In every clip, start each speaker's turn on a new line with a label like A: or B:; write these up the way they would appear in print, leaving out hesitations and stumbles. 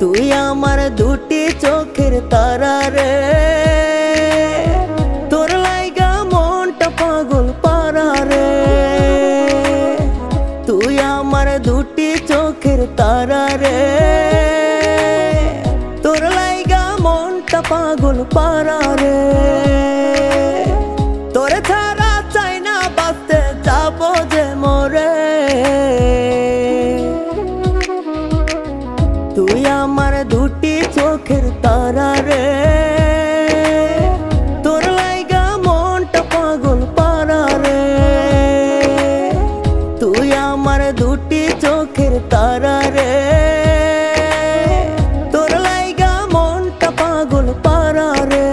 A: তুই আমার দুটি চোখের তারা রে, তোর লাইগা মনটা পাগল পারা রে। তুই আমার দুটি চোখের তারা রে, তোর লাইগা মনটা পাগল পারা রে। তোরে ছাড়া চাই না বাঁচতে যাবো যে মরে। তুই আমার দুটি চোখের তারা রে, তোর লাইগা মনটা পাগল পারা রে। তুই আমার দুটি চোখের তারা রে, তোর লাইগা মনটা পাগল পারা রে।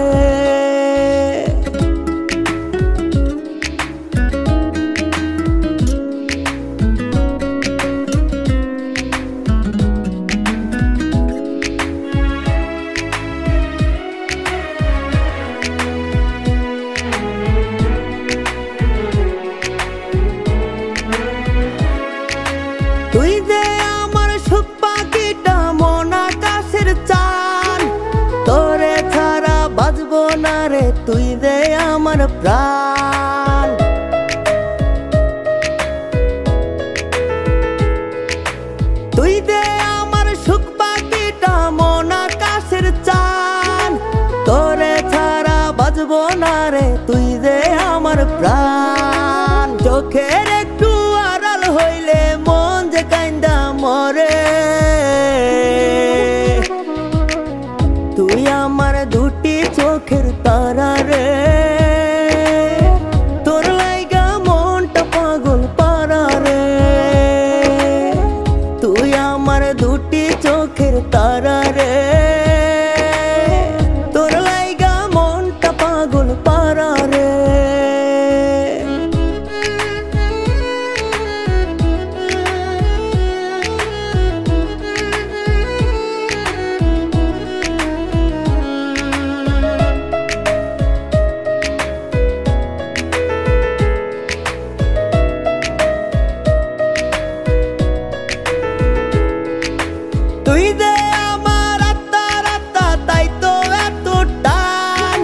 A: তুই যে আমার সুখ পাখিটা মন আকাশের চান, তোরে ছাড়া বাঁচবো না রে, তুই যে আমার প্রাণ। তুই যে আমার সুখ পাখিটা মন আকাশের চান, তোরে ছাড়া বাঁচবো না রে, তুই যে আমার প্রাণ। চোখের একটু আড়াল হইলে মন যে কাইন্দা মরে। তুই আমার দুটি চোখের তারা রে, তোর লাইগা মনটা পাগল পারা রে। তুই আমার দুটি চোখের তারা রে, তোর লাইগা মনটা পাগল পারা রে। তুই যে আমার আত্মার আত্মা, তাই তো এত টান।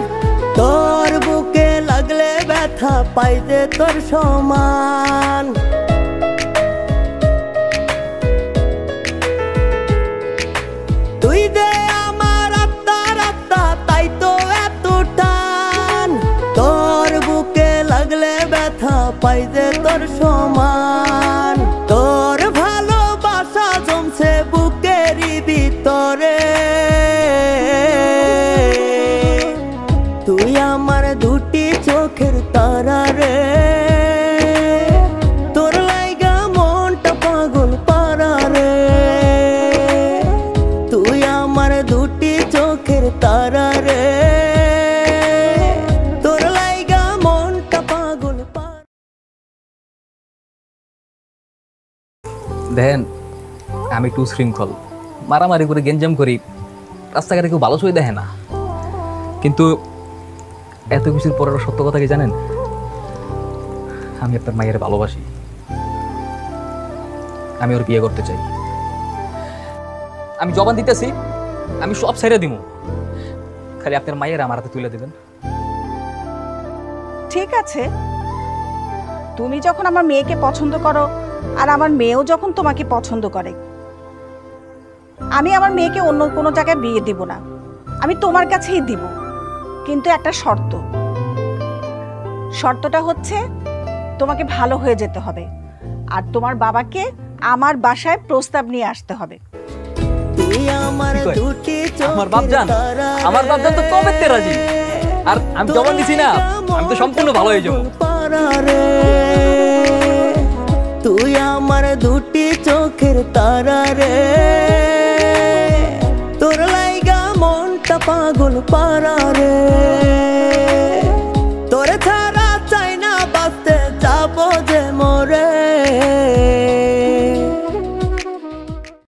A: তোর বুকে লাগলে ব্যথা পাই যে তোর সমান। তুই যে আমার আত্মার আত্মা, তাই তো এত টান। তোর বুকে লাগলে ব্যথা পাই যে তোর সমান। তোর ভালোবাসা জমছে বুকেরই ভিতরে। তুই আমার দুটি চোখের তারা রে, তোর লাইগা মনটা পাগল পারা রে। তুই আমার দুটি চোখের তারা রে, তোর লাইগা মনটা পাগল পারা।
B: দেখেন, আমি একটু শৃঙ্খল, মারামারি করে গেঞ্জাম করি, রাস্তাঘাটে কেউ ভালো ছবি দেখে না। কিন্তু এত কিছুর পরেও সত্য কথা কি জানেন? আমি আপনার মায়ের ভালোবাসি, আমি ওর বিয়ে করতে চাই। আমি জবান দিতেছি, আমি সব ছেড়ে দিব, খালি আপনার মায়ের আমার হাতে তুলে দেবেন।
C: ঠিক আছে, তুমি যখন আমার মেয়েকে পছন্দ করো আর আমার মেয়েও যখন তোমাকে পছন্দ করে, আমি আমার মেয়েকে অন্য কোনো জায়গায় বিয়ে দিব না, আমি তোমার কাছেই দিব। কিন্তু একটা শর্ত, শর্তটা হচ্ছে তোমাকে ভালো হয়ে যেতে হবে আর তোমার বাবাকে আমার বাসায় প্রস্তাব নিয়ে আসতে হবে।
B: আমার বাপজান তো কবে রাজি, আর আমি জবান দিছি না, আমি তো সম্পূর্ণ ভালো হয়ে যাবো।
A: তুই আমার দুটি চোখের তারা রে।